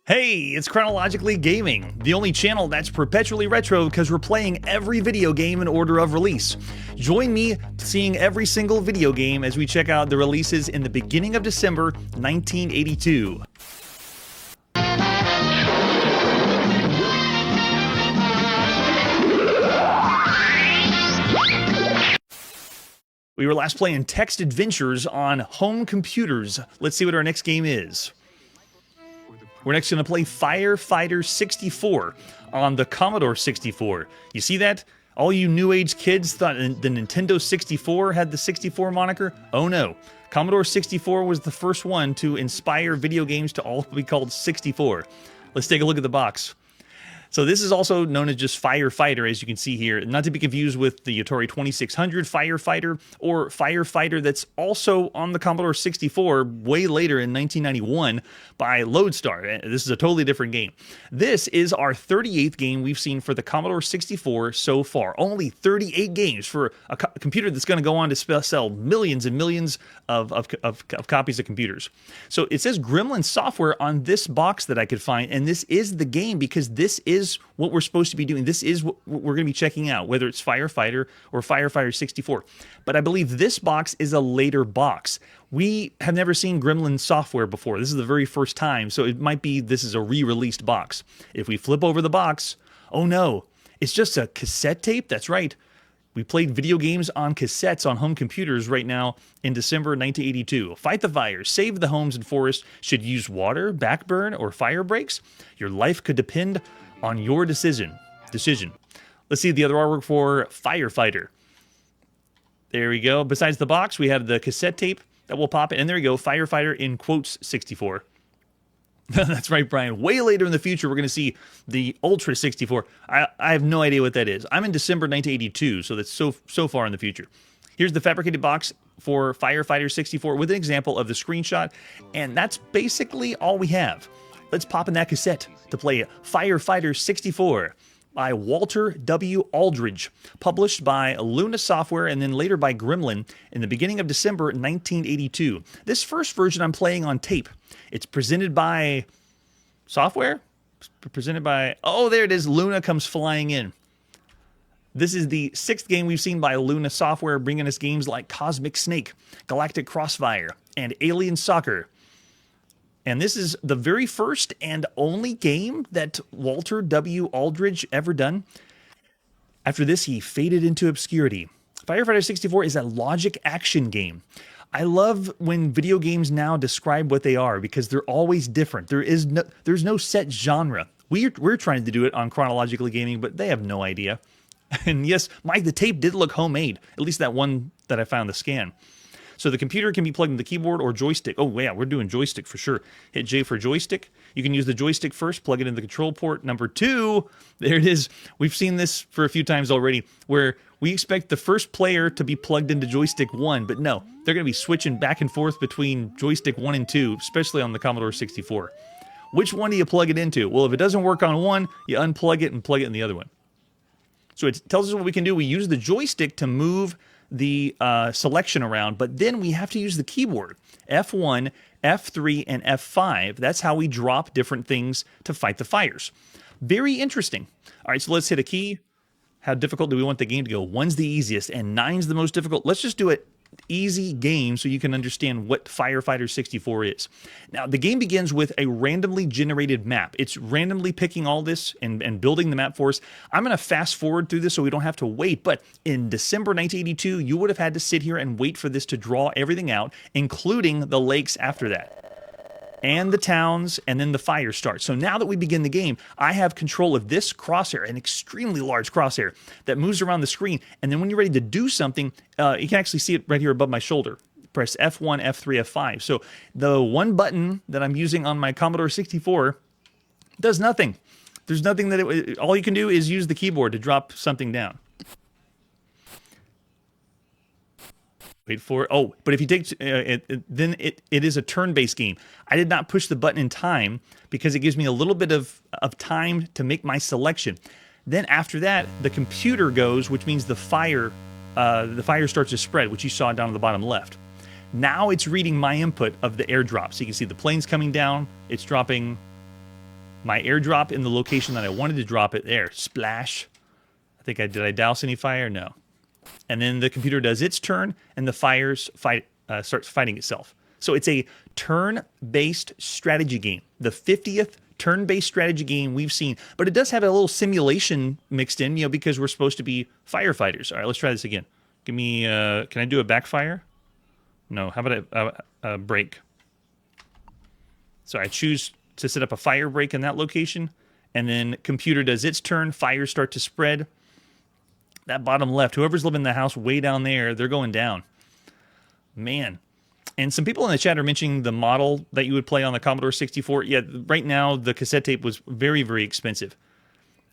Hey, it's Chronologically Gaming, the only channel that's perpetually retro because we're playing every video game in order of release. Join me seeing every single video game as we check out the releases in the beginning of December 1982. We were last playing text adventures on home computers. Let's see what our next game is. We're next going to play Firefighter 64 on the Commodore 64. You see that? All you new age kids thought the Nintendo 64 had the 64 moniker? Oh no. Commodore 64 was the first one to inspire video games to all be called 64. Let's take a look at the box. So this is also known as just Firefighter, as you can see here, not to be confused with the Atari 2600 Firefighter or Firefighter that's also on the Commodore 64 way later in 1991 by Lodestar. This is a totally different game. This is our 38th game we've seen for the Commodore 64 so far. Only 38 games for a computer that's going to go on to sell millions and millions of copies of computers. So it says Gremlin Software on this box that I could find, and this is the game because this is what we're supposed to be doing. This is what we're going to be checking out, whether it's Firefighter or Firefighter 64. But I believe this box is a later box. We have never seen Gremlin Software before. This is the very first time, so it might be this is a re-released box. If we flip over the box, oh no, it's just a cassette tape? That's right. We played video games on cassettes on home computers right now in December 1982. Fight the fires, save the homes and forests, should use water, backburn, or fire breaks. Your life could depend on your decision. Let's see the other artwork for Firefighter. There we go. Besides the box, we have the cassette tape that will pop in. And there we go, Firefighter in quotes 64. That's right, Brian. Way later in the future, we're going to see the Ultra 64. I have no idea what that is. I'm in December 1982, so that's so far in the future. Here's the fabricated box for Firefighter 64 with an example of the screenshot, and that's basically all we have. Let's pop in that cassette to play Firefighter 64 by Walter W. Aldridge, published by Luna Software and then later by Gremlin in the beginning of December 1982. This first version I'm playing on tape. It's presented by Software? Presented by, oh, there it is. Luna comes flying in. This is the 6th game we've seen by Luna Software, bringing us games like Cosmic Snake, Galactic Crossfire, and Alien Soccer. And this is the very first and only game that Walter W. Aldridge ever done. After this, he faded into obscurity. Firefighter 64 is a logic action game. I love when video games now describe what they are because they're always different. There's no set genre. We're trying to do it on Chronologically Gaming, but they have no idea. And yes, Mike, the tape did look homemade, at least that one that I found the scan. So the computer can be plugged into the keyboard or joystick. Oh, yeah, we're doing joystick for sure. Hit J for joystick. You can use the joystick first, plug it into the control port. Number 2, there it is. We've seen this for a few times already, where we expect the first player to be plugged into joystick 1, but no, they're going to be switching back and forth between joystick 1 and 2, especially on the Commodore 64. Which one do you plug it into? Well, if it doesn't work on one, you unplug it and plug it in the other one. So it tells us what we can do. We use the joystick to move the selection around, but then we have to use the keyboard. F1, F3, and F5. That's how we drop different things to fight the fires. Very interesting. All right, so let's hit a key. How difficult do we want the game to go? 1's the easiest, and 9's the most difficult. Let's just do it easy game so you can understand what Firefighter 64 is. Now, the game begins with a randomly generated map. It's randomly picking all this and building the map for us. I'm going to fast forward through this so we don't have to wait, but in December 1982, you would have had to sit here and wait for this to draw everything out, including the lakes after that, and the towns, and then the fire starts. So now that we begin the game, I have control of this crosshair, an extremely large crosshair that moves around the screen. And then when you're ready to do something, you can actually see it right here above my shoulder. Press F1, F3, F5. So the one button that I'm using on my Commodore 64 does nothing. There's nothing that all you can do is use the keyboard to drop something down. Wait for it. Oh, but if you take then it is a turn-based game. I did not push the button in time because it gives me a little bit of time to make my selection. Then after that, the computer goes, which means the fire starts to spread, which you saw down on the bottom left. Now it's reading my input of the airdrop. So you can see the planes coming down. It's dropping My airdrop in the location that I wanted to drop it. There, splash. Did I douse any fire? No. And then the computer does its turn, and the starts fighting itself. So it's a turn-based strategy game. The 50th turn-based strategy game we've seen. But it does have a little simulation mixed in, because we're supposed to be firefighters. All right, let's try this again. Give me, can I do a backfire? No, how about a break? So I choose to set up a fire break in that location, and then computer does its turn, fires start to spread. That bottom left, whoever's living in the house way down there, they're going down. Man. And some people in the chat are mentioning the model that you would play on the Commodore 64. Yeah, right now the cassette tape was very, very expensive.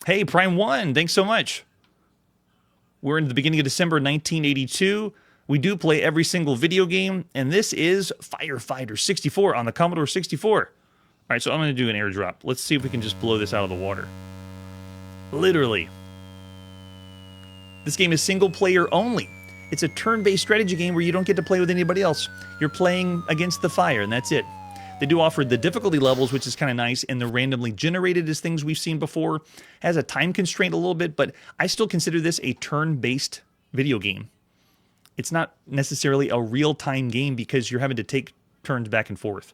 Hey, Prime 1, thanks so much. We're in the beginning of December 1982. We do play every single video game, and this is Firefighter 64 on the Commodore 64. All right, so I'm going to do an airdrop. Let's see if we can just blow this out of the water. Literally. This game is single player only. It's a turn-based strategy game where you don't get to play with anybody else. You're playing against the fire, and that's it. They do offer the difficulty levels, which is kind of nice, and they're randomly generated as things we've seen before. Has a time constraint a little bit, but I still consider this a turn-based video game. It's not necessarily a real-time game because you're having to take turns back and forth.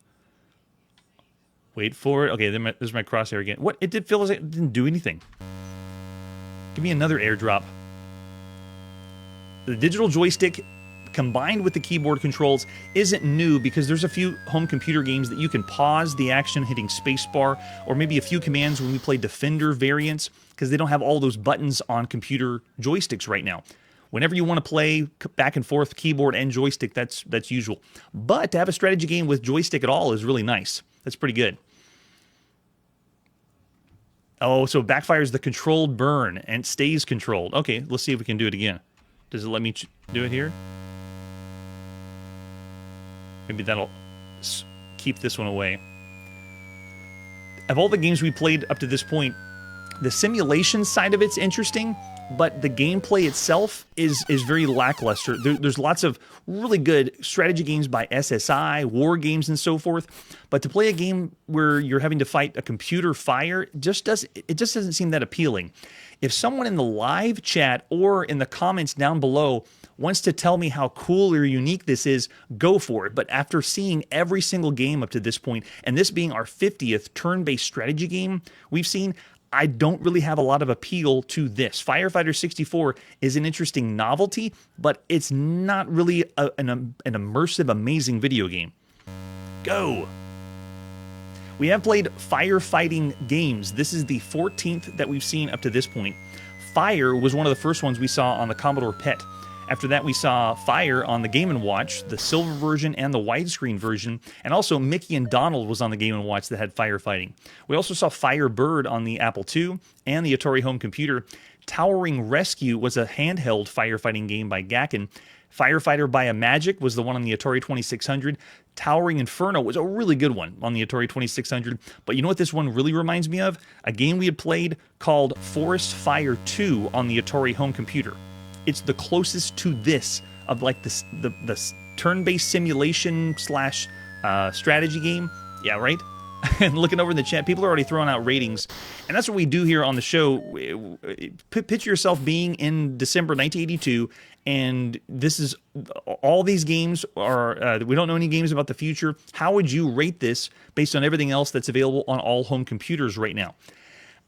Wait for it. Okay, there's my crosshair again. What? It did feel as it didn't do anything. Give me another airdrop. The digital joystick combined with the keyboard controls isn't new because there's a few home computer games that you can pause the action hitting spacebar, or maybe a few commands when we play Defender variants, because they don't have all those buttons on computer joysticks right now. Whenever you want to play back and forth keyboard and joystick, that's usual. But to have a strategy game with joystick at all is really nice. That's pretty good. Oh, so it backfires the controlled burn and stays controlled. Okay, let's see if we can do it again. Does it let me do it here? Maybe that'll keep this one away. Of all the games we played up to this point, the simulation side of it's interesting, but the gameplay itself is very lackluster. There's lots of really good strategy games by SSI, war games, and so forth. But to play a game where you're having to fight a computer fire, it just doesn't seem that appealing. If someone in the live chat or in the comments down below wants to tell me how cool or unique this is, go for it. But after seeing every single game up to this point, and this being our 50th turn-based strategy game we've seen, I don't really have a lot of appeal to this. Firefighter 64 is an interesting novelty, but it's not really an immersive, amazing video game. Go! We have played firefighting games. This is the 14th that we've seen up to this point. Fire was one of the first ones we saw on the Commodore PET. After that, we saw Fire on the Game & Watch, the silver version and the widescreen version, and also Mickey and Donald was on the Game & Watch that had firefighting. We also saw Firebird on the Apple II and the Atari home computer. Towering Rescue was a handheld firefighting game by Gakken. Firefighter by a Magic was the one on the Atari 2600. Towering Inferno was a really good one on the Atari 2600. But you know what this one really reminds me of? A game we had played called Forest Fire 2 on the Atari home computer. It's the closest to this of like the turn-based simulation slash strategy game. Yeah, right? And looking over in the chat, people are already throwing out ratings. And that's what we do here on the show. Picture yourself being in December 1982, and this is all these games are, we don't know any games about the future. How would you rate this based on everything else that's available on all home computers right now?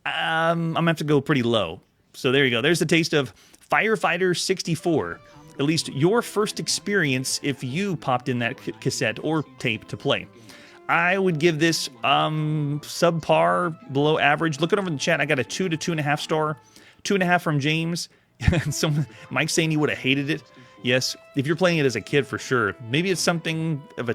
I'm going to have to go pretty low. So there you go. There's the taste of Firefighter 64. At least your first experience if you popped in that cassette or tape to play. I would give this subpar, below average. Looking over in the chat, I got a 2 to 2.5 star. 2.5 from James. Mike's saying he would have hated it. Yes, if you're playing it as a kid, for sure. Maybe it's something of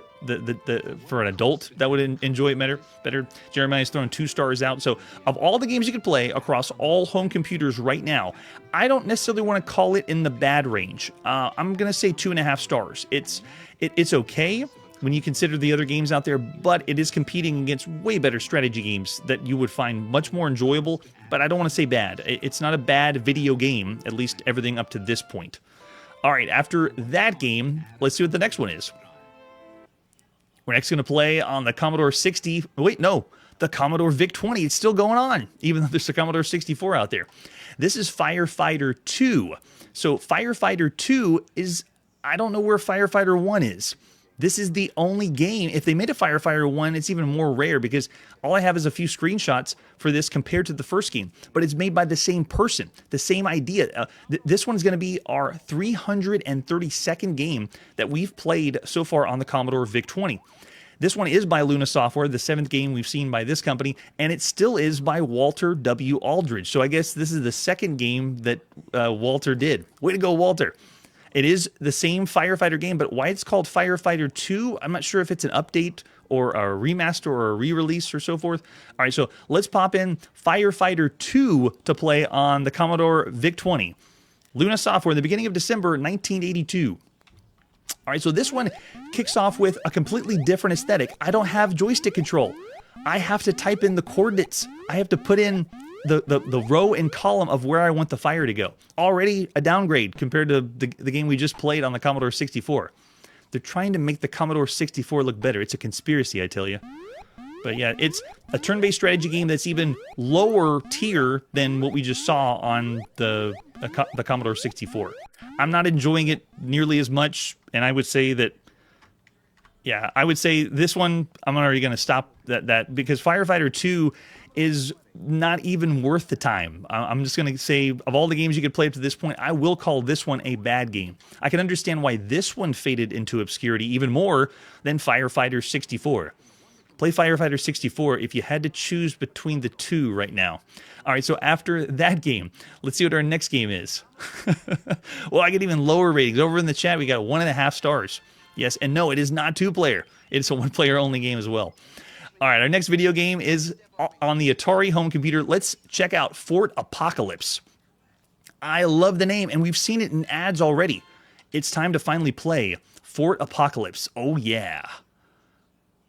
for an adult that would enjoy it better. Jeremiah's throwing 2 stars out. So of all the games you could play across all home computers right now, I don't necessarily want to call it in the bad range. I'm going to say 2.5 stars. It's okay when you consider the other games out there, but it is competing against way better strategy games that you would find much more enjoyable, but I don't want to say bad. It's not a bad video game, at least everything up to this point. All right, after that game, let's see what the next one is. We're next going to play on the Commodore 60. Wait, no. the Commodore VIC-20. It's still going on, even though there's a Commodore 64 out there. This is Firefighter 2. So Firefighter 2 is, I don't know where Firefighter 1 is. This is the only game. If they made a Firefighter 1, it's even more rare because all I have is a few screenshots for this compared to the first game. But it's made by the same person, the same idea. This one's going to be our 332nd game that we've played so far on the Commodore VIC-20. This one is by Luna Software, the 7th game we've seen by this company, and it still is by Walter W. Aldridge. So I guess this is the second game that Walter did. Way to go, Walter. It is the same Firefighter game, but why it's called Firefighter 2, I'm not sure if it's an update or a remaster or a re-release or so forth. All right, so let's pop in Firefighter 2 to play on the Commodore VIC-20. Luna Software in the beginning of December 1982. All right, so this one kicks off with a completely different aesthetic. I don't have joystick control. I have to type in the coordinates. I have to put in the row and column of where I want the fire to go. Already a downgrade compared to the game we just played on the Commodore 64. They're trying to make the Commodore 64 look better. It's a conspiracy, I tell you. But yeah, it's a turn-based strategy game that's even lower tier than what we just saw on the Commodore 64. I'm not enjoying it nearly as much, and I would say that, yeah, I would say this one, I'm already going to stop that because Firefighter 2 is not even worth the time. I'm just going to say, of all the games you could play up to this point, I will call this one a bad game. I can understand why this one faded into obscurity even more than Firefighter 64. Play Firefighter 64 if you had to choose between the two right now. All right, so after that game, let's see what our next game is. Well, I get even lower ratings. Over in the chat, we got 1.5 stars. Yes, and no, it is not two-player. It's a one-player only game as well. All right, our next video game is on the Atari home computer. Let's check out Fort Apocalypse. I love the name, and we've seen it in ads already. It's time to finally play Fort Apocalypse. Oh, yeah.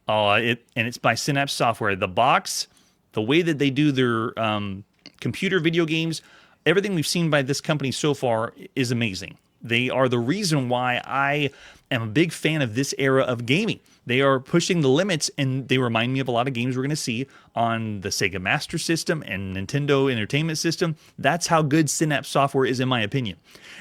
And it's by Synapse Software. The box, the way that they do their computer video games, everything we've seen by this company so far is amazing. They are the reason why I am a big fan of this era of gaming. They are pushing the limits, and they remind me of a lot of games we're going to see on the Sega Master System and Nintendo Entertainment System. That's how good Synapse Software is, in my opinion.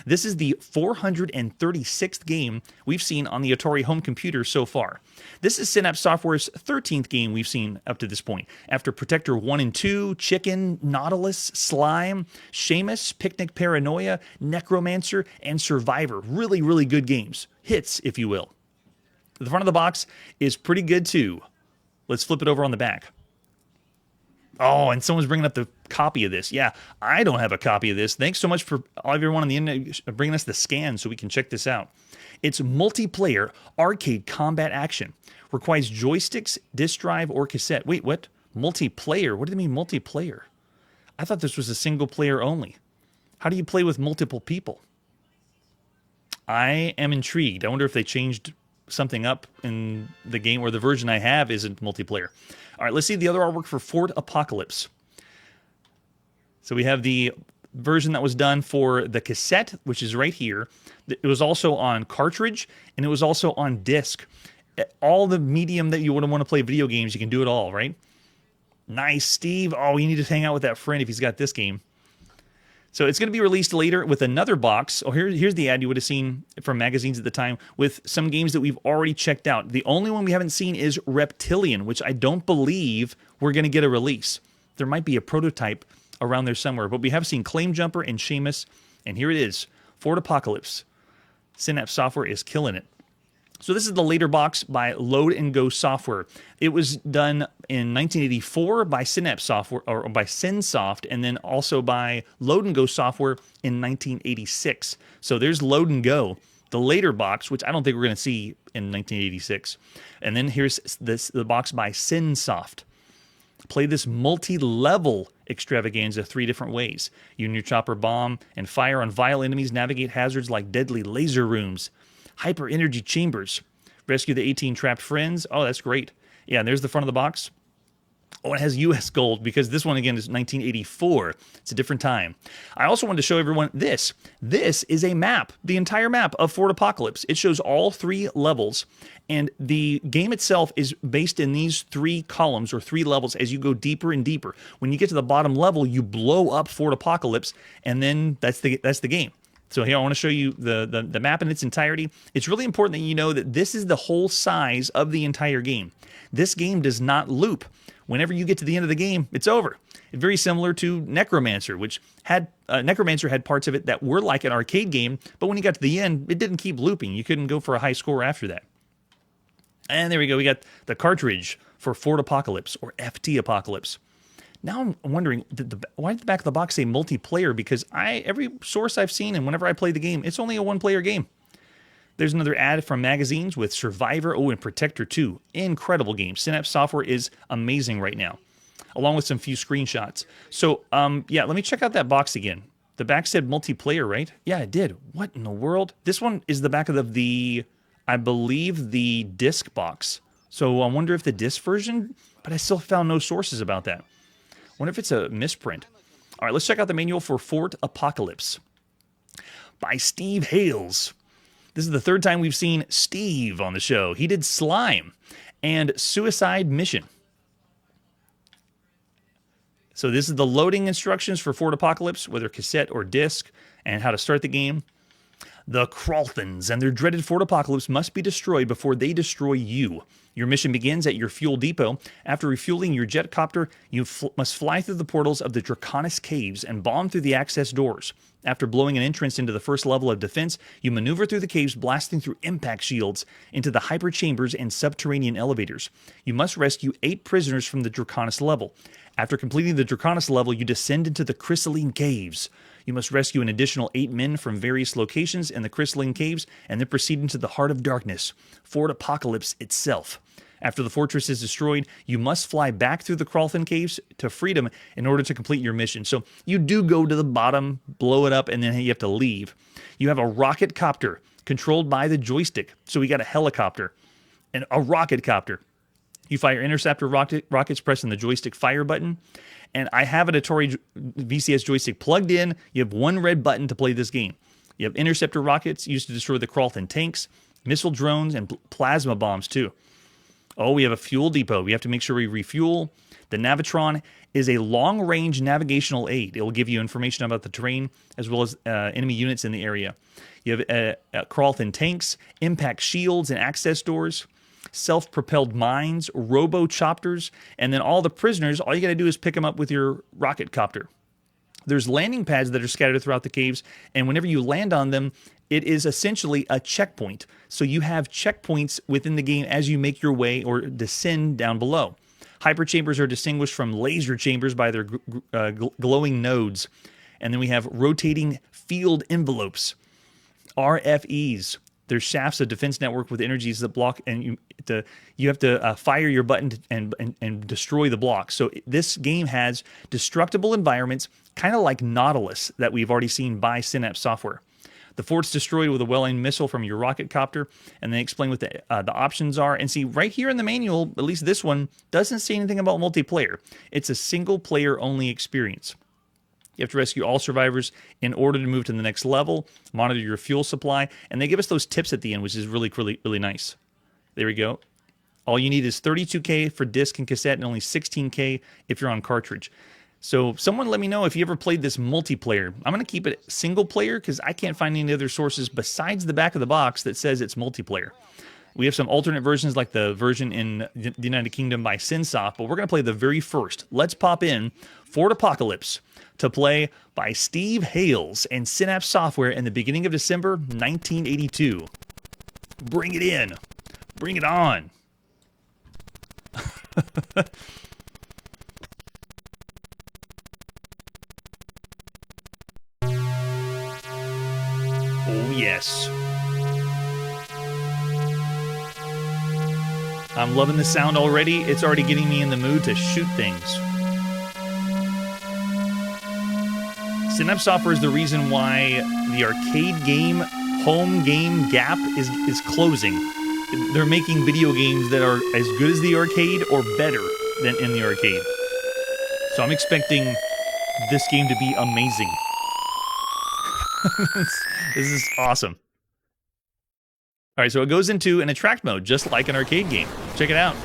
This is the 436th game we've seen on the Atari home computer so far. This is Synapse Software's 13th game we've seen up to this point. After Protector 1 and 2, Chicken, Nautilus, Slime, Seamus, Picnic Paranoia, Necromancer, and Survivor. Really, really good games. Hits, if you will. The front of the box is pretty good, too. Let's flip it over on the back. Oh, and someone's bringing up the copy of this. Yeah, I don't have a copy of this. Thanks so much for everyone on the internet bringing us the scan so we can check this out. It's multiplayer arcade combat action. Requires joysticks, disk drive, or cassette. Wait, what? Multiplayer? What do they mean multiplayer? I thought this was a single player only. How do you play with multiple people? I am intrigued. I wonder if they changed something up in the game, or the version I have isn't multiplayer. All right, let's see the other artwork for Fort Apocalypse. So we have the version that was done for the cassette, which is right here. It was also on cartridge, and it was also on disc. All the medium that you would want to play video games, you can do it all, right? Nice, Steve. Oh, you need to hang out with that friend if he's got this game. So it's going to be released later with another box. Oh, here's the ad you would have seen from magazines at the time with some games that we've already checked out. The only one we haven't seen is Reptilian, which I don't believe we're going to get a release. There might be a prototype around there somewhere, but we have seen Claim Jumper and Seamus, and here it is, Fort Apocalypse. Synapse Software is killing it. So this is the later box by Load and Go Software. It was done in 1984 by Synapse Software, or by Synsoft, and then also by Load and Go Software in 1986. So there's Load and Go, the later box, which I don't think we're going to see in 1986. And then here's the box by Synsoft. Play this multi-level extravaganza 3 different ways. You and your chopper bomb and fire on vile enemies, navigate hazards like deadly laser rooms, hyper energy chambers, rescue the 18 trapped friends. Oh, that's great. Yeah, and there's the front of the box. Oh, it has US gold because this one, again, is 1984. It's a different time. I also wanted to show everyone this. This is a map, the entire map of Fort Apocalypse. It shows all 3 levels, and the game itself is based in these 3 columns or 3 levels as you go deeper and deeper. When you get to the bottom level, you blow up Fort Apocalypse, and then that's the game. So here I want to show you the map in its entirety. It's really important that you know that this is the whole size of the entire game. This game does not loop. Whenever you get to the end of the game, it's over. It's very similar to Necromancer, which had Necromancer had parts of it that were like an arcade game, but when you got to the end, it didn't keep looping. You couldn't go for a high score after that. And there we go. We got the cartridge for Fort Apocalypse, or FT Apocalypse. Now I'm wondering, why did the back of the box say multiplayer? Because every source I've seen, and whenever I play the game, it's only a 1-player game. There's another ad from magazines with Survivor, and Protector 2. Incredible game. Synapse Software is amazing right now, along with some few screenshots. So, yeah, let me check out that box again. The back said multiplayer, right? Yeah, it did. What in the world? This one is the back of the I believe, the disc box. So I wonder if the disc version, but I still found no sources about that. I wonder if it's a misprint. All right, let's check out the manual for Fort Apocalypse by Steve Hales. This is the 3rd time we've seen Steve on the show. He did Slime and Suicide Mission. So this is the loading instructions for Fort Apocalypse, whether cassette or disc, and how to start the game. The Kralthans and their dreaded Fort Apocalypse must be destroyed before they destroy you. Your mission begins at your fuel depot. After refueling your jetcopter, you must fly through the portals of the Draconis Caves and bomb through the access doors. After blowing an entrance into the first level of defense, you maneuver through the caves, blasting through impact shields into the hyper chambers and subterranean elevators. You must rescue 8 prisoners from the Draconis level. After completing the Draconis level, you descend into the Crystalline Caves. You must rescue an additional 8 men from various locations in the Crystalline Caves and then proceed into the Heart of Darkness, Fort Apocalypse itself. After the fortress is destroyed, you must fly back through the Kralthan Caves to freedom in order to complete your mission. So you do go to the bottom, blow it up, and then you have to leave. You have a rocket copter controlled by the joystick. So we got a helicopter and a rocket copter. You fire interceptor rockets pressing the joystick fire button. And I have an Atari VCS joystick plugged in. You have one red button to play this game. You have interceptor rockets used to destroy the Kralthan tanks, missile drones, and plasma bombs too. Oh, we have a fuel depot. We have to make sure we refuel. The Navitron is a long-range navigational aid. It will give you information about the terrain as well as enemy units in the area. You have Kralthan tanks, impact shields and access doors, self-propelled mines, robo-chopters, and then all the prisoners, all you got to do is pick them up with your rocket copter. There's landing pads that are scattered throughout the caves, and whenever you land on them, it is essentially a checkpoint. So you have checkpoints within the game as you make your way or descend down below. Hyperchambers are distinguished from laser chambers by their glowing nodes. And then we have rotating field envelopes, RFEs. There's shafts of defense network with energies that block, and you have to fire your button and destroy the block. So this game has destructible environments, kind of like Nautilus that we've already seen by Synapse Software. The fort's destroyed with a well-aimed missile from your rocket copter, and they explain what the options are. And see, right here in the manual, at least this one, doesn't say anything about multiplayer. It's a single-player only experience. You have to rescue all survivors in order to move to the next level, monitor your fuel supply, and they give us those tips at the end, which is really nice. There we go. All you need is 32K for disc and cassette and only 16K if you're on cartridge. So someone let me know if you ever played this multiplayer. I'm going to keep it single player because I can't find any other sources besides the back of the box that says it's multiplayer. We have some alternate versions like the version in the United Kingdom by Synsoft, but we're going to play the very first. Let's pop in Fort Apocalypse to play by Steve Hales and Synapse Software in the beginning of December 1982. Bring it in. Bring it on. Oh, yes. I'm loving the sound already. It's already getting me in the mood to shoot things. Synapse Software is the reason why the arcade game, home game gap is closing. They're making video games that are as good as the arcade or better. than in the arcade. So I'm expecting this game to be amazing. This is awesome. All right, so it goes into an attract mode, just like an arcade game. Check it out.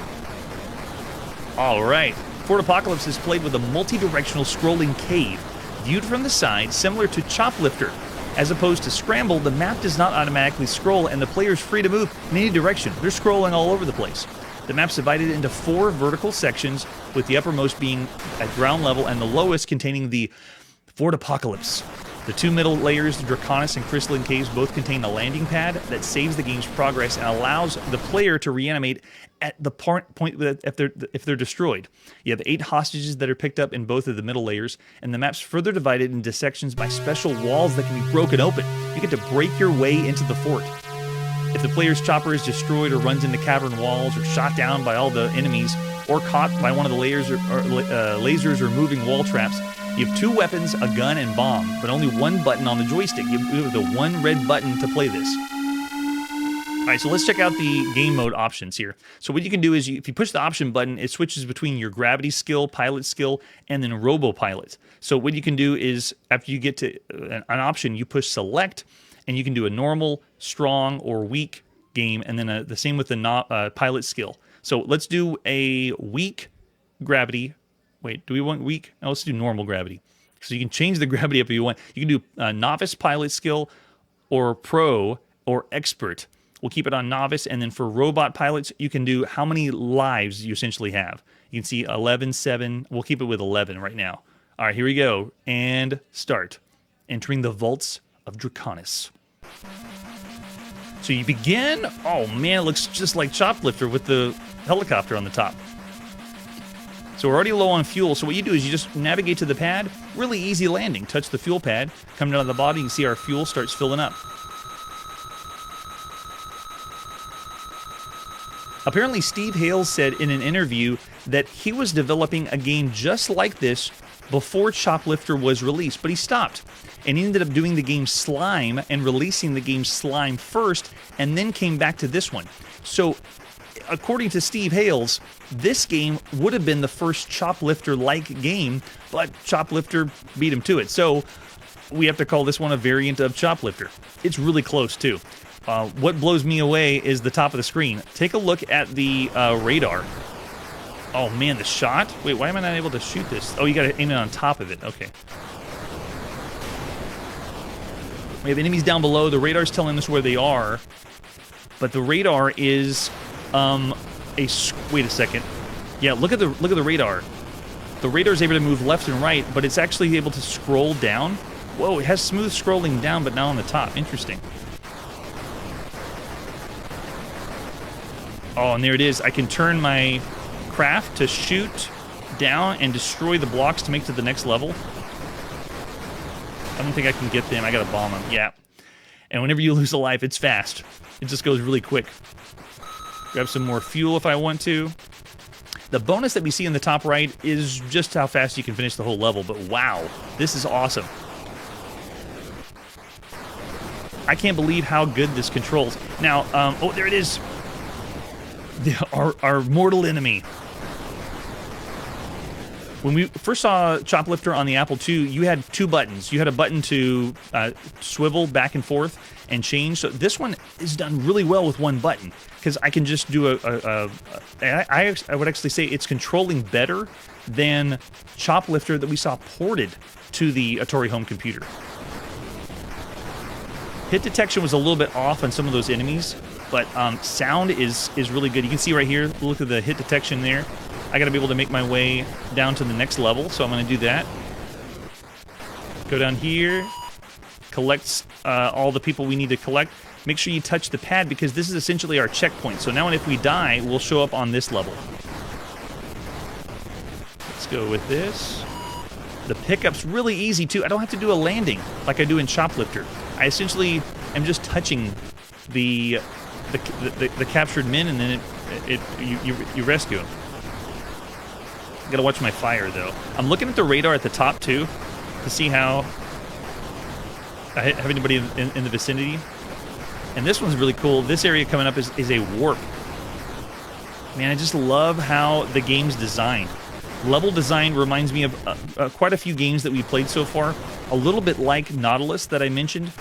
All right. Fort Apocalypse is played with a multi-directional scrolling cave. Viewed from the side, similar to Choplifter. As opposed to Scramble, the map does not automatically scroll, and the player is free to move in any direction. They're scrolling all over the place. The map's divided into 4 vertical sections, with the uppermost being at ground level and the lowest containing the Fort Apocalypse. The 2 middle layers, the Draconis and Crystalline Caves, both contain a landing pad that saves the game's progress and allows the player to reanimate at the point if they're destroyed. You have 8 hostages that are picked up in both of the middle layers, and the map's further divided into sections by special walls that can be broken open. You get to break your way into the fort. If the player's chopper is destroyed or runs into cavern walls or shot down by all the enemies or caught by one of the lasers or moving wall traps, you have 2 weapons, a gun, and bomb, but only 1 button on the joystick. You have the 1 red button to play this. All right, so let's check out the game mode options here. So what you can do is, if you push the option button, it switches between your gravity skill, pilot skill, and then robo-pilot. So what you can do is, after you get to an option, you push select, and you can do a normal, strong, or weak game, and then the same with the pilot skill. So let's do a weak gravity. Wait, do we want weak? No, let's do normal gravity. So you can change the gravity up if you want. You can do novice pilot skill, or pro, or expert. We'll keep it on novice, and then for robot pilots, you can do how many lives you essentially have. You can see 11, 7. We'll keep it with 11 right now. All right, here we go. And start. Entering the vaults of Draconis. So you begin. Oh man, it looks just like Choplifter with the helicopter on the top. So we're already low on fuel, so what you do is you just navigate to the pad. Really easy landing. Touch the fuel pad. Come down to the bottom, you can see our fuel starts filling up. Apparently, Steve Hales said in an interview that he was developing a game just like this before Choplifter was released, but he stopped. And he ended up doing the game Slime and releasing the game Slime first, and then came back to this one. So, according to Steve Hales, this game would have been the first Choplifter-like game, but Choplifter beat him to it. So, we have to call this one a variant of Choplifter. It's really close, too. What blows me away is the top of the screen. Take a look at the radar. Oh man, the shot? Wait, why am I not able to shoot this? Oh, you gotta aim it on top of it. Okay. We have enemies down below. The radar's telling us where they are. But the radar is wait a second. Yeah, look at the radar. The radar's able to move left and right, but it's actually able to scroll down. Whoa, it has smooth scrolling down, but not on the top. Interesting. Oh, and there it is. I can turn my craft to shoot down and destroy the blocks to make to the next level. I don't think I can get them. I gotta bomb them. Yeah. And whenever you lose a life, it's fast. It just goes really quick. Grab some more fuel if I want to. The bonus that we see in the top right is just how fast you can finish the whole level, but wow, this is awesome. I can't believe how good this controls. Now, oh, there it is. Our mortal enemy. When we first saw Choplifter on the Apple II, you had 2 buttons. You had a button to swivel back and forth and change. So this one is done really well with 1 button, because I can just do I would actually say it's controlling better than Choplifter that we saw ported to the Atari home computer. Hit detection was a little bit off on some of those enemies, but sound is really good. You can see right here, look at the hit detection there. I got to be able to make my way down to the next level, so I'm going to do that. Go down here, collect all the people we need to collect. Make sure you touch the pad, because this is essentially our checkpoint. So now if we die, we'll show up on this level. Let's go with this. The pickup's really easy, too. I don't have to do a landing like I do in Choplifter. I essentially am just touching the captured men, and then you rescue them. I gotta watch my fire, though. I'm looking at the radar at the top, too, to see how I have anybody in the vicinity. And this one's really cool. This area coming up is a warp. Man, I just love how the game's designed. Level design reminds me of quite a few games that we played so far. A little bit like Nautilus that I mentioned,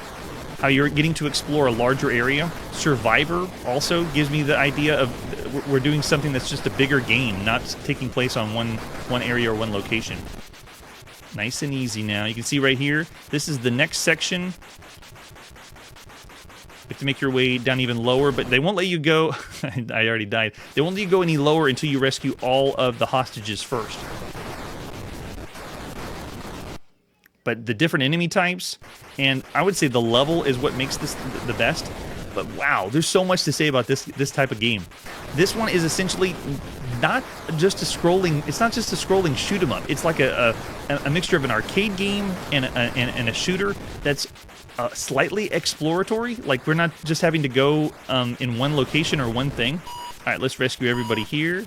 how you're getting to explore a larger area. Survivor also gives me the idea of we're doing something that's just a bigger game, not taking place on one area or one location. Nice and easy now. You can see right here, this is the next section. You have to make your way down even lower, but they won't let you go. I already died. They won't let you go any lower until you rescue all of the hostages first. But the different enemy types, and I would say the level is what makes this the best. But wow, there's so much to say about this type of game. This one is essentially not just a scrolling. It's not just a scrolling shoot 'em up. It's like a mixture of an arcade game and a shooter that's slightly exploratory. Like we're not just having to go in one location or one thing. All right, let's rescue everybody here.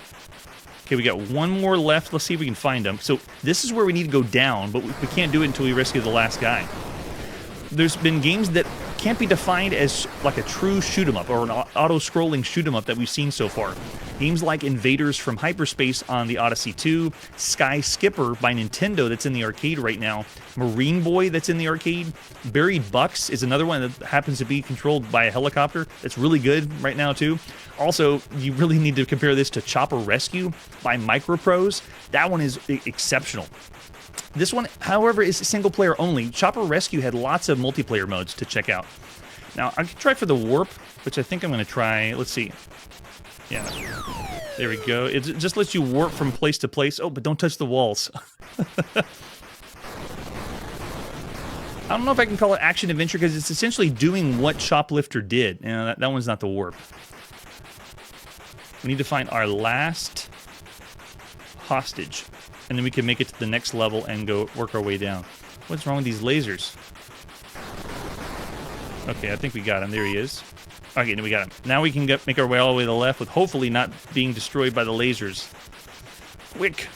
Okay, we got one more left. Let's see if we can find them. So this is where we need to go down, but we can't do it until we rescue the last guy. There's been games that can't be defined as like a true shoot 'em up or an auto-scrolling shoot 'em up that we've seen so far. Games like Invaders from Hyperspace on the Odyssey 2, Sky Skipper by Nintendo that's in the arcade right now, Marine Boy that's in the arcade, Buried Bucks is another one that happens to be controlled by a helicopter that's really good right now too. Also, you really need to compare this to Chopper Rescue by Microprose. That one is exceptional. This one, however, is single player only. Chopper Rescue had lots of multiplayer modes to check out. Now, I can try for the warp, which I think I'm going to try. Let's see. Yeah, there we go. It just lets you warp from place to place. Oh, but don't touch the walls. I don't know if I can call it action-adventure because it's essentially doing what Shoplifter did. You know, that one's not the warp. We need to find our last hostage. And then we can make it to the next level and go work our way down. What's wrong with these lasers? Okay, I think we got him. There he is. Okay, we got him. Now we can make our way all the way to the left with hopefully not being destroyed by the lasers. Quick!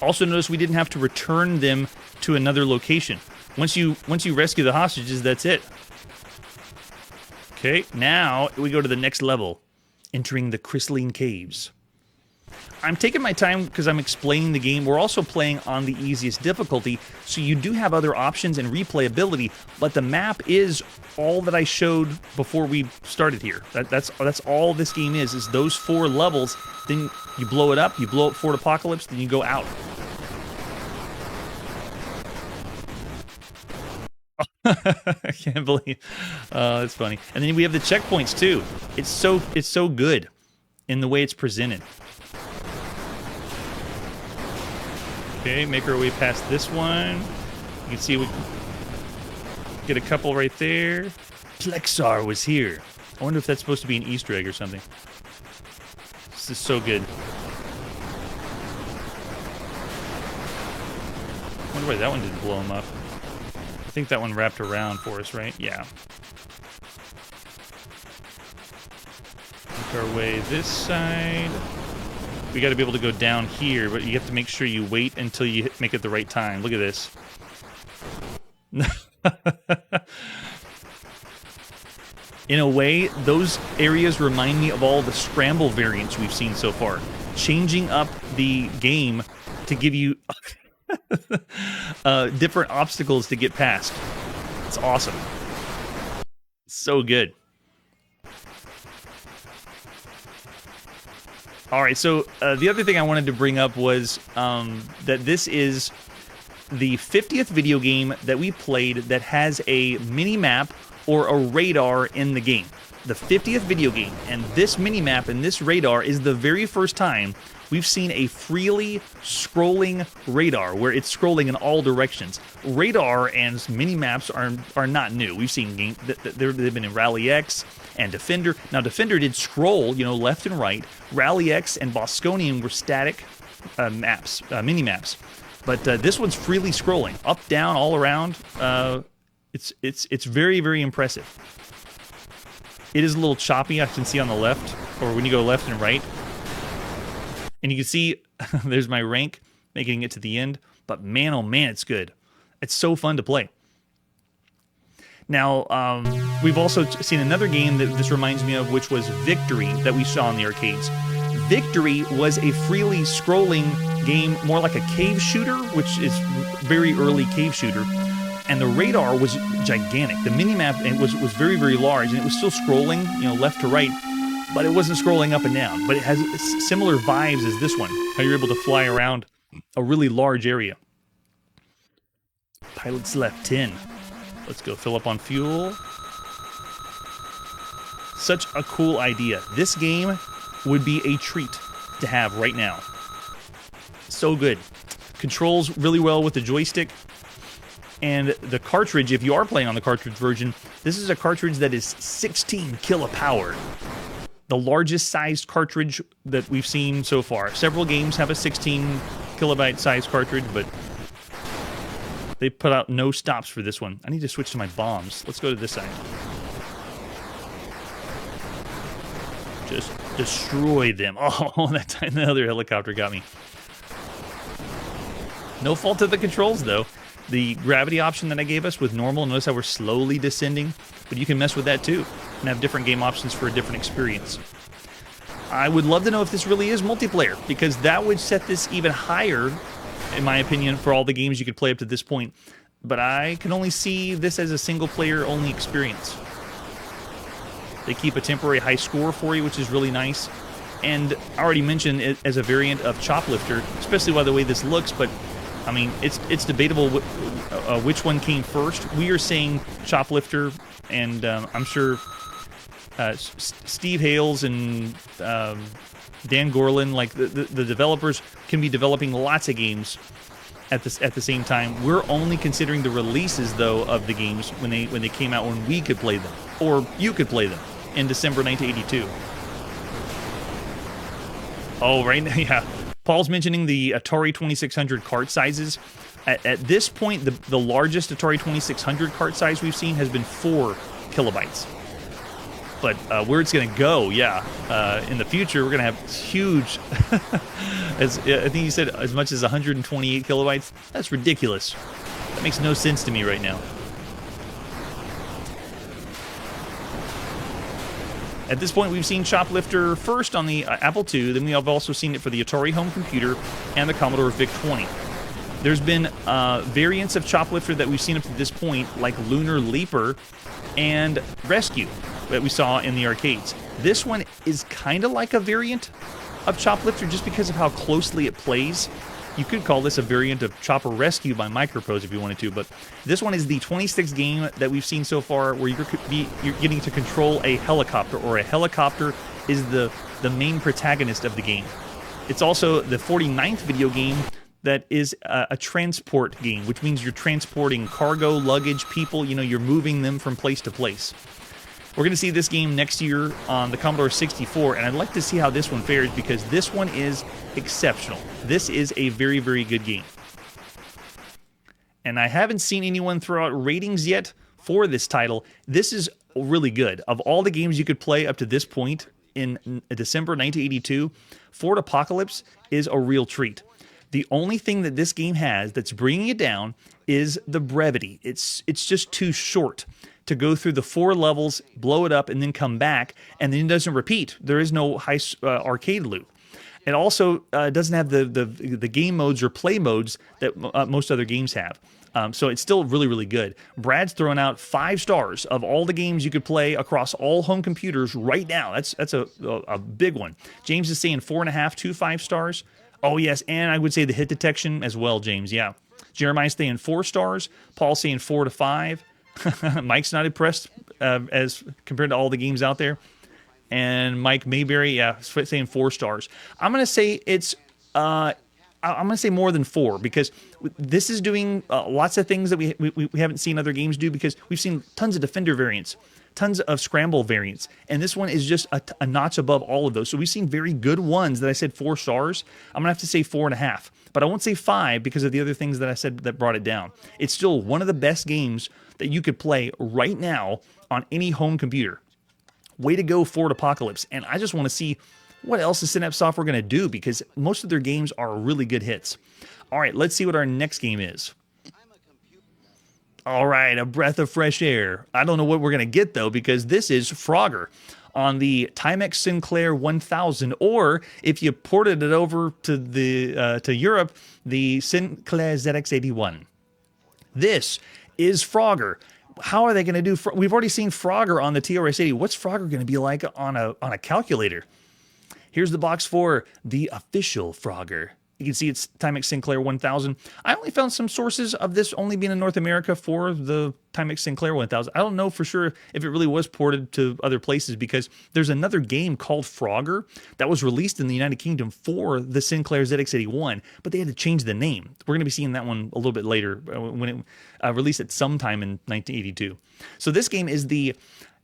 Also notice we didn't have to return them to another location. Once you rescue the hostages, that's it. Okay, now we go to the next level. Entering the Crystalline Caves. I'm taking my time because I'm explaining the game. We're also playing on the easiest difficulty, so you do have other options and replayability, but the map is all that I showed before we started here. That's all this game is those 4 levels. Then you blow it up, you blow up Fort Apocalypse, then you go out. I can't believe that's funny. And then we have the checkpoints too. It's so good in the way it's presented. Okay, make our way past this one. You can see we get a couple right there. Plexar was here. I wonder if that's supposed to be an Easter egg or something. This is so good. I wonder why that one didn't blow him up. I think that one wrapped around for us, right? Yeah. Make our way this side. We got to be able to go down here, but you have to make sure you wait until you make it the right time. Look at this. In a way, those areas remind me of all the scramble variants we've seen so far. Changing up the game to give you different obstacles to get past. It's awesome. So good. All right, so the other thing I wanted to bring up was that this is the 50th video game that we played that has a mini-map or a radar in the game. The 50th video game, and this mini-map and this radar is the very first time we've seen a freely scrolling radar where it's scrolling in all directions. Radar and mini-maps are not new. We've seen games they've been in Rally X and Defender. Now, Defender did scroll, left and right. Rally X and Bosconian were static maps, mini-maps. But this one's freely scrolling, up, down, all around. It's very, very impressive. It is a little choppy, I can see on the left, or when you go left and right. And you can see, there's my rank, making it to the end. But man, oh man, it's good. It's so fun to play. Now, we've also seen another game that this reminds me of, which was Victory, that we saw in the arcades. Victory was a freely scrolling game, more like a cave shooter, which is very early cave shooter. And the radar was gigantic. The minimap was very, very large, and it was still scrolling, left to right, but it wasn't scrolling up and down. But it has similar vibes as this one, how you're able to fly around a really large area. Pilots left 10. Let's go fill up on fuel. Such a cool idea. This game would be a treat to have right now. So good. Controls really well with the joystick. And the cartridge, if you are playing on the cartridge version, this is a cartridge that is 16 kilopower. The largest sized cartridge that we've seen so far. Several games have a 16 kilobyte sized cartridge, but they put out no stops for this one. I need to switch to my bombs. Let's go to this side. Just destroy them. Oh, that time the other helicopter got me. No fault of the controls, though. The gravity option that I gave us with normal, notice how we're slowly descending, but you can mess with that too and have different game options for a different experience. I would love to know if this really is multiplayer, because that would set this even higher, in my opinion, for all the games you could play up to this point. But I can only see this as a single-player only experience. They keep a temporary high score for you, which is really nice. And I already mentioned it as a variant of Choplifter, especially by the way this looks, but I mean, it's debatable which one came first. We are saying Choplifter, and I'm sure Steve Hales and Dan Gorlin, like the developers, can be developing lots of games at the same time. We're only considering the releases, though, of the games when they came out, when we could play them, or you could play them in December 1982. Oh, right now, yeah. Paul's mentioning the Atari 2600 cart sizes. At this point, the largest Atari 2600 cart size we've seen has been 4 kilobytes. But where it's going to go, in the future, we're going to have huge, as I think you said, as much as 128 kilobytes. That's ridiculous. That makes no sense to me right now. At this point, we've seen Choplifter first on the Apple II, then we have also seen it for the Atari home computer and the Commodore VIC-20. There's been variants of Choplifter that we've seen up to this point, like Lunar Leaper and Rescue, that we saw in the arcades. This one is kind of like a variant of Choplifter just because of how closely it plays. You could call this a variant of Chopper Rescue by Microprose if you wanted to, but this one is the 26th game that we've seen so far where you're getting to control a helicopter, or a helicopter is the main protagonist of the game. It's also the 49th video game that is a transport game, which means you're transporting cargo, luggage, people, you're moving them from place to place. We're going to see this game next year on the Commodore 64, and I'd like to see how this one fares because this one is exceptional. This is a very, very good game. And I haven't seen anyone throw out ratings yet for this title. This is really good. Of all the games you could play up to this point in December 1982, Fort Apocalypse is a real treat. The only thing that this game has that's bringing it down is the brevity. It's just too short to go through the 4 levels, blow it up, and then come back, and then it doesn't repeat. There is no high arcade loop. It also doesn't have the game modes or play modes that most other games have. So it's still really, really good. Brad's throwing out 5 stars of all the games you could play across all home computers right now. That's a big one. James is saying 4.5 to 5 stars. Oh, yes, and I would say the hit detection as well, James, yeah. Jeremiah's saying 4 stars. Paul's saying 4 to 5. Mike's not impressed as compared to all the games out there. And Mike Mayberry, saying 4 stars. I'm going to say it's, I'm going to say more than 4 because this is doing lots of things that we haven't seen other games do because we've seen tons of Defender variants, tons of Scramble variants, and this one is just a notch above all of those. So we've seen very good ones that I said 4 stars. I'm going to have to say 4.5, but I won't say 5 because of the other things that I said that brought it down. It's still one of the best games that you could play right now on any home computer. Way to go, Fort Apocalypse. And I just want to see what else is Synapse Software going to do because most of their games are really good hits. All right, let's see what our next game is. All right, a breath of fresh air. I don't know what we're going to get, though, because this is Frogger on the Timex Sinclair 1000, or if you ported it over to the to Europe, the Sinclair ZX81. This is Frogger. How are they going to do? We've already seen Frogger on the TRS-80. What's Frogger going to be like on a calculator? Here's the box for the official Frogger. You can see it's Timex Sinclair 1000. I only found some sources of this only being in North America for the Timex Sinclair 1000. I don't know for sure if it really was ported to other places, because there's another game called Frogger that was released in the United Kingdom for the Sinclair ZX81, but they had to change the name. We're going to be seeing that one a little bit later when it released at some time in 1982. So this game is the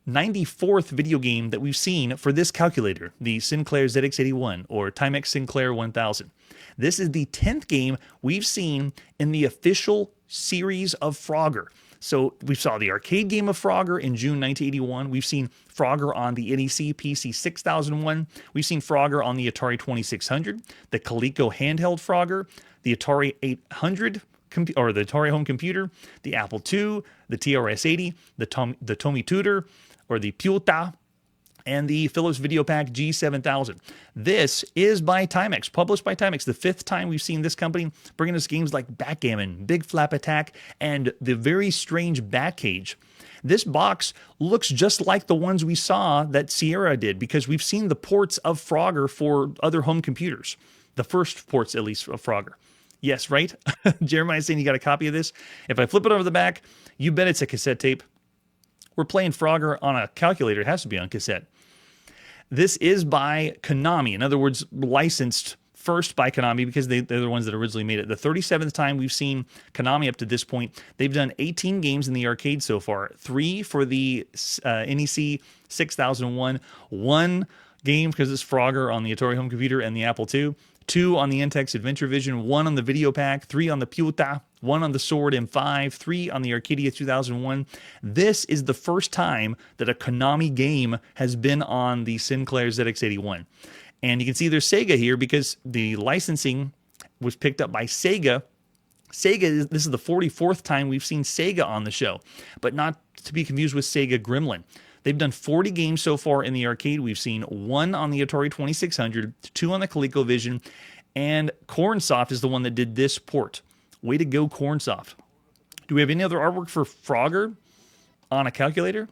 94th video game that we've seen for this calculator, the Sinclair ZX81 or Timex Sinclair 1000. This is the 10th game we've seen in the official series of Frogger. So we saw the arcade game of Frogger in June 1981. We've seen Frogger on the NEC PC 6001. We've seen Frogger on the Atari 2600, the Coleco handheld Frogger, the Atari 800, or the Atari home computer, the Apple II, the TRS-80, the Tommy Tudor, or the Piuta, and the Philips VideoPack G7000. This is by Timex, published by Timex. The 5th time we've seen this company bringing us games like Backgammon, Big Flap Attack, and the very strange Batcage. This box looks just like the ones we saw that Sierra did, because we've seen the ports of Frogger for other home computers. The first ports, at least, of Frogger. Yes, right? Jeremiah's saying you got a copy of this. If I flip it over the back, you bet it's a cassette tape. We're playing Frogger on a calculator. It has to be on cassette. This is by Konami. In other words, licensed first by Konami, because they're the ones that originally made it. The 37th time we've seen Konami up to this point. They've done 18 games in the arcade so far. 3 for the NEC 6001. 1 game because it's Frogger on the Atari home computer and the Apple II. 2 on the Intex Adventure Vision, 1 on the VideoPack, 3 on the Piuta, 1 on the Sword M5, 3 on the Arcadia 2001. This is the first time that a Konami game has been on the Sinclair ZX81. And you can see there's Sega here because the licensing was picked up by Sega. Sega, this is the 44th time we've seen Sega on the show, but not to be confused with Sega Gremlin. They've done 40 games so far in the arcade. We've seen 1 on the Atari 2600, 2 on the ColecoVision, and Cornsoft is the one that did this port. Way to go, Cornsoft. Do we have any other artwork for Frogger on a calculator?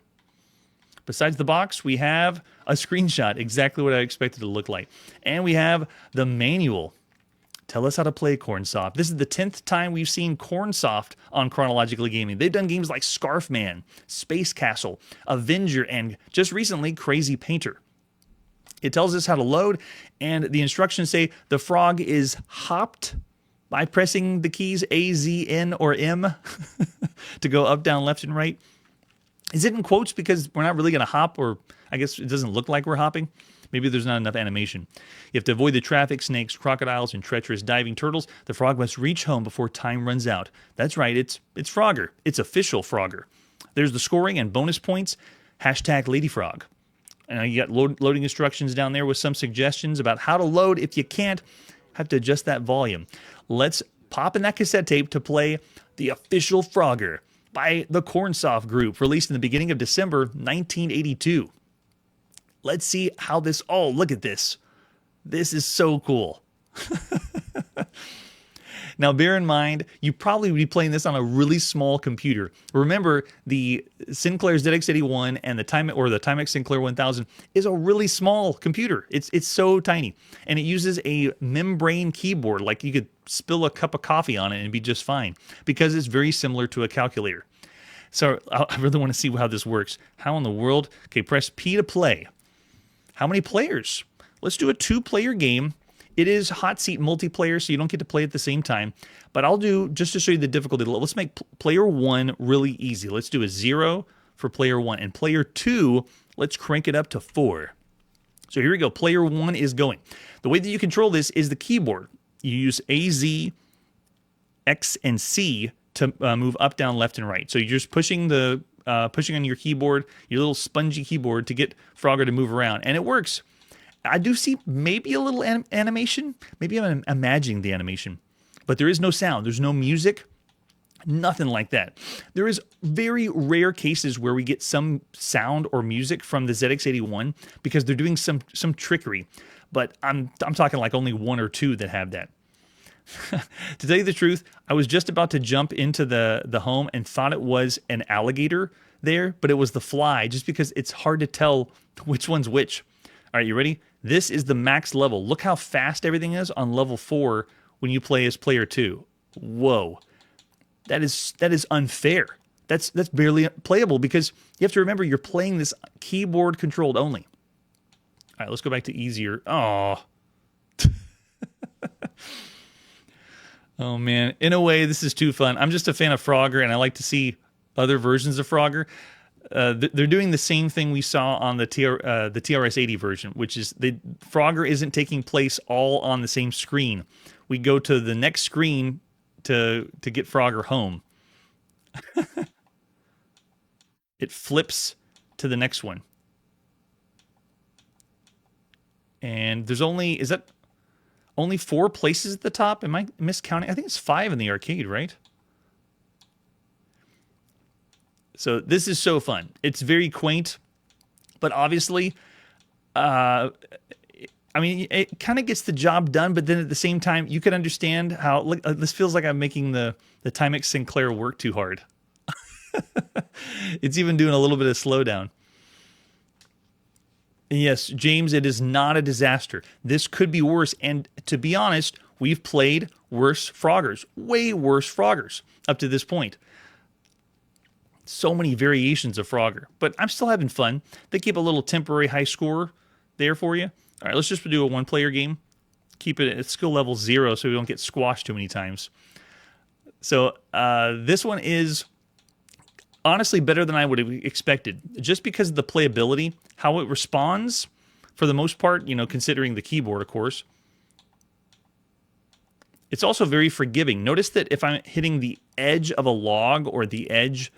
Besides the box, we have a screenshot, exactly what I expected it to look like. And we have the manual. Tell us how to play Cornsoft. This is the 10th time we've seen Cornsoft on Chronologically Gaming. They've done games like Scarfman, Space Castle, Avenger, and just recently, Crazy Painter. It tells us how to load, and the instructions say the frog is hopped by pressing the keys A, Z, N, or M to go up, down, left, and right. Is it in quotes because we're not really going to hop, or I guess it doesn't look like we're hopping? Maybe there's not enough animation. You have to avoid the traffic, snakes, crocodiles, and treacherous diving turtles. The frog must reach home before time runs out. That's right, it's Frogger. It's official Frogger. There's the scoring and bonus points. Hashtag LadyFrog. And you got loading instructions down there with some suggestions about how to load. If you can't, have to adjust that volume. Let's pop in that cassette tape to play the official Frogger by the Cornsoft Group, released in the beginning of December 1982. Let's see how this... Oh, look at this. This is so cool. Now, bear in mind, you probably would be playing this on a really small computer. Remember, the Sinclair ZX81 and the Timex Sinclair 1000 is a really small computer. It's so tiny. And it uses a membrane keyboard. Like you could spill a cup of coffee on it and be just fine, because it's very similar to a calculator. So I really want to see how this works. How in the world? Okay, press P to play. How many players? Let's do a 2-player game. It is hot seat multiplayer, so you don't get to play at the same time. But I'll do, just to show you the difficulty, let's make player 1 really easy. Let's do a 0 for player 1. And player 2, let's crank it up to 4. So here we go. Player 1 is going. The way that you control this is the keyboard. You use A, Z, X, and C to move up, down, left, and right. So you're just pushing on your keyboard, your little spongy keyboard, to get Frogger to move around. And it works. I do see maybe a little animation. Maybe I'm imagining the animation. But there is no sound. There's no music. Nothing like that. There is very rare cases where we get some sound or music from the ZX81 because they're doing some trickery, but I'm talking like only one or two that have that. To tell you the truth, I was just about to jump into the home and thought it was an alligator there, but it was the fly, just because it's hard to tell which one's which. All right, you ready? This is the max level. Look how fast everything is on level 4 when you play as player 2. Whoa. That is unfair. That's barely playable because you have to remember you're playing this keyboard controlled only. All right, let's go back to easier. Oh. Oh man, in a way this is too fun. I'm just a fan of Frogger and I like to see other versions of Frogger. They're doing the same thing we saw on the TRS-80 version, which is Frogger isn't taking place all on the same screen. We go to the next screen to get Frogger home. It flips to the next one. And there's only, is that only 4 places at the top? Am I miscounting? I think it's 5 in the arcade, right? So this is so fun. It's very quaint, but obviously, I mean, it kind of gets the job done, but then at the same time, you can understand how, look, this feels like I'm making the Timex Sinclair work too hard. It's even doing a little bit of slowdown. Yes, James, it is not a disaster. This could be worse, and to be honest, we've played worse Froggers, way worse Froggers up to this point. So many variations of Frogger, but I'm still having fun. They keep a little temporary high score there for you. All right, let's just do a one-player game. Keep it at skill level 0 so we don't get squashed too many times. So this one is honestly better than I would have expected, just because of the playability, how it responds, for the most part, you know, considering the keyboard, of course. It's also very forgiving. Notice that if I'm hitting the edge of a log or the edge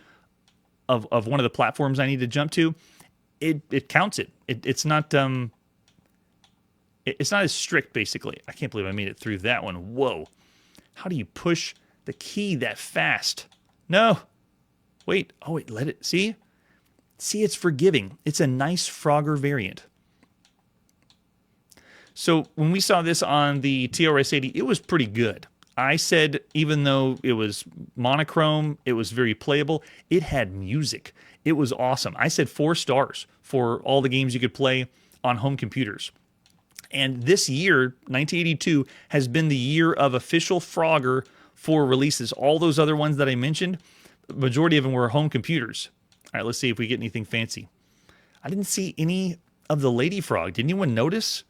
of one of the platforms I need to jump to, it counts it. It's not as strict, basically. I can't believe I made it through that one. Whoa. How do you push the key that fast? No. Wait. Oh, wait. Let it. See? See, it's forgiving. It's a nice Frogger variant. So when we saw this on the TRS-80, it was pretty good. I said, even though it was monochrome, it was very playable, it had music. It was awesome. I said 4 stars for all the games you could play on home computers. And this year, 1982, has been the year of official Frogger for releases. All those other ones that I mentioned, the majority of them were home computers. All right, let's see if we get anything fancy. I didn't see any of the Lady Frog. Did anyone notice?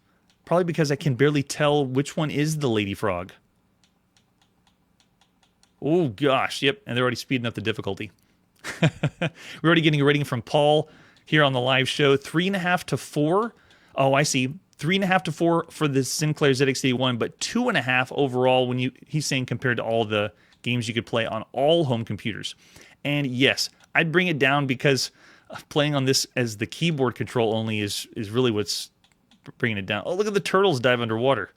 Probably because I can barely tell which one is the Lady Frog. Oh, gosh, yep, and they're already speeding up the difficulty. We're already getting a rating from Paul here on the live show. 3.5 to 4. Oh, I see. 3.5 to 4 for the Sinclair ZX81, but 2.5 overall when he's saying compared to all the games you could play on all home computers. And yes, I'd bring it down because playing on this as the keyboard control only is really what's bringing it down. Oh, look at the turtles dive underwater.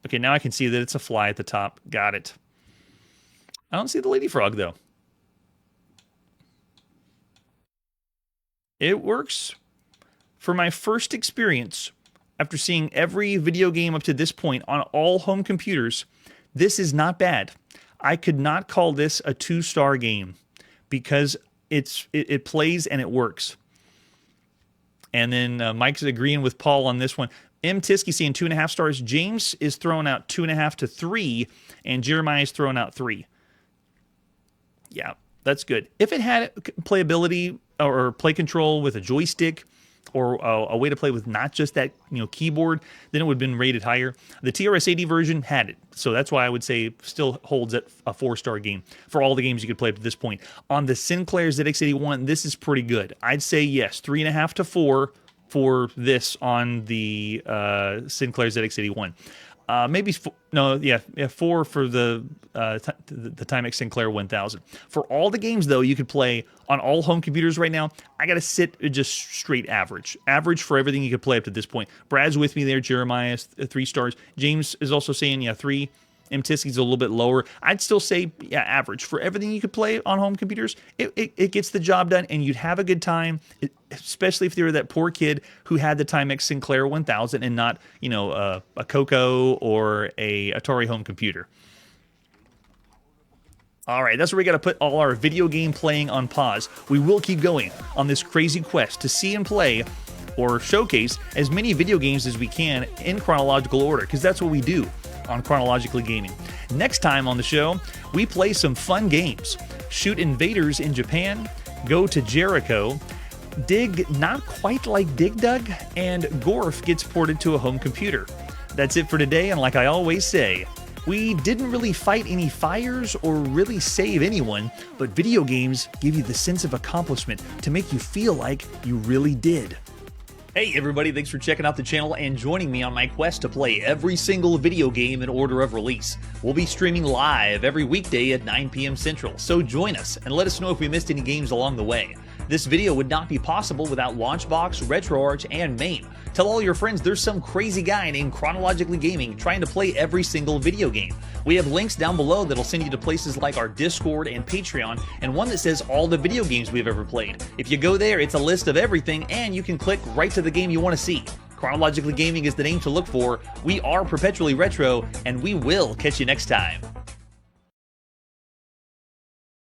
Okay, now I can see that it's a fly at the top. Got it. I don't see the Lady Frog, though. It works. For my first experience, after seeing every video game up to this point on all home computers, this is not bad. I could not call this a 2-star game because it plays and it works. And then Mike's agreeing with Paul on this one. M. Tiskey saying 2.5 stars. James is throwing out 2.5 to 3, and Jeremiah is throwing out 3. Yeah, that's good. If it had playability or play control with a joystick or a way to play with not just that keyboard, then it would have been rated higher. The TRS-80 version had it, so that's why I would say still holds at a 4-star game for all the games you could play up to this point. On the Sinclair ZX81, this is pretty good. I'd say yes, 3.5 to 4 for this on the Sinclair ZX81. Maybe 4 for the Timex Sinclair 1000. For all the games, though, you could play on all home computers right now, I got to sit just straight average. Average for everything you could play up to this point. Brad's with me there. Jeremiah, 3 stars. James is also saying, 3. MTISC's a little bit lower. I'd still say, yeah, average. For everything you could play on home computers, it gets the job done, and you'd have a good time, especially if you were that poor kid who had the Timex Sinclair 1000 and not, a Coco or a Atari home computer. All right, that's where we got to put all our video game playing on pause. We will keep going on this crazy quest to see and play or showcase as many video games as we can in chronological order, because that's what we do on Chronologically Gaming. Next time on the show, we play some fun games. Shoot invaders in Japan, go to Jericho, dig not quite like Dig Dug, and Gorf gets ported to a home computer. That's it for today, and like I always say, we didn't really fight any fires or really save anyone, but video games give you the sense of accomplishment to make you feel like you really did. Hey everybody, thanks for checking out the channel and joining me on my quest to play every single video game in order of release. We'll be streaming live every weekday at 9 p.m. Central, so join us and let us know if we missed any games along the way. This video would not be possible without Launchbox, RetroArch, and MAME. Tell all your friends there's some crazy guy named Chronologically Gaming trying to play every single video game. We have links down below that'll send you to places like our Discord and Patreon, and one that says all the video games we've ever played. If you go there, it's a list of everything, and you can click right to the game you want to see. Chronologically Gaming is the name to look for. We are perpetually retro, and we will catch you next time.